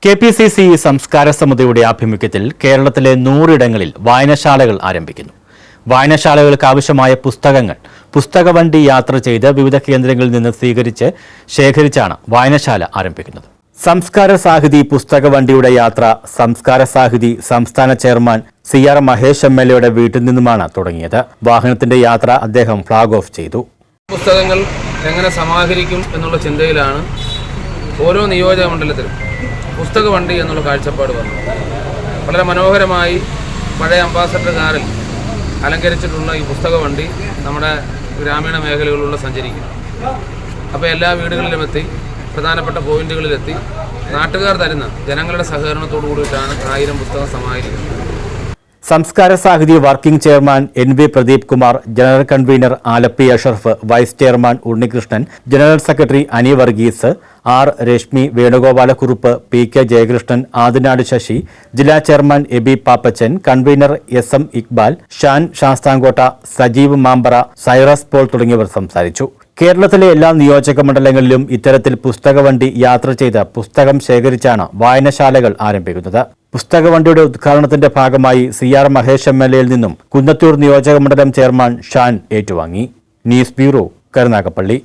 KPCC സംസ്കാര സമിതിയുടെ ആഭിമുഖ്യത്തിൽ കേരളത്തിലെ 100 ഇടങ്ങളിൽ വായനശാലകൾ ആരംഭിക്കുന്നു. വായനശാലകൾക്ക് ആവശ്യമായ പുസ്തകങ്ങൾ പുസ്തകവണ്ടി യാത്ര ചെയ്ത് വിവിധ കേന്ദ്രങ്ങളിൽ നിന്ന് ശേഖരിച്ചാണ് വായനശാല ആരംഭിക്കുന്നത്. സംസ്കാര സാഹിതി പുസ്തകവണ്ടിയുടെ യാത്ര സംസ്കാര സാഹിതി സംസ്ഥാന ചെയർമാൻ CR മഹേഷ് MLAയുടെ വീട്ടിൽ നിന്നുമാണ് തുടങ്ങിയത്. വാഹനത്തിന്റെ യാത്ര അദ്ദേഹം ഫ്ലാഗ് ഓഫ് ചെയ്തു. പുസ്തകങ്ങൾ എങ്ങനെ സമാഹരിക്കും എന്നുള്ള ചിന്തയിലാണ് ഓരോ നിയോജക മണ്ഡലത്തിലും പുസ്തകവണ്ടി എന്നുള്ള കാഴ്ചപ്പാട് വന്നു. വളരെ മനോഹരമായി പഴയ അംബാസഡർ കാറിൽ അലങ്കരിച്ചിട്ടുള്ള ഈ പുസ്തകവണ്ടി നമ്മുടെ ഗ്രാമീണ മേഖലകളിലുള്ള സഞ്ചരിക്കും. അപ്പോൾ എല്ലാ വീടുകളിലും എത്തി പ്രധാനപ്പെട്ട പോയിന്റുകളിലെത്തി നാട്ടുകാർ തരുന്ന ജനങ്ങളുടെ സഹകരണത്തോടു കൂടിയിട്ടാണ് 1000 പുസ്തകം സമാഹരിക്കുന്നത്. Samskara Sahithi working chairman NV Pradeep Kumar, general convener Alleppey Ashraf, vice chairman Unnikrishnan, general secretary Ani Varghese, R Reshmi, Venugopalakurup, PK Jayakrishnan, Adinad Sasi, ജില്ലാ chairman Aby Pappachan, convener SM Iqbal, Shan Sasthamkotta, Sajeev Mampara, Cyrus Paul തുടങ്ങിയവർ സംസാരിച്ചു. കേരളത്തിലെ എല്ലാ നിയോജക മണ്ഡലങ്ങളിലും ഇത്തരത്തിൽ പുസ്തകവണ്ടി യാത്ര ചെയ്ത് പുസ്തകം ശേഖരിച്ചാണ് വായനശാലകൾ ആരംഭിക്കുന്നത്. പുസ്തകവണ്ടിയുടെ ഉദ്ഘാടനത്തിന്റെ ഭാഗമായി CR മഹേഷ് MLAയിൽ നിന്നും കുന്നത്തൂർ നിയോജക മണ്ഡലം ചെയർമാൻ ഷാൻ ഏറ്റുവാങ്ങി. News bureau, Karunagappally.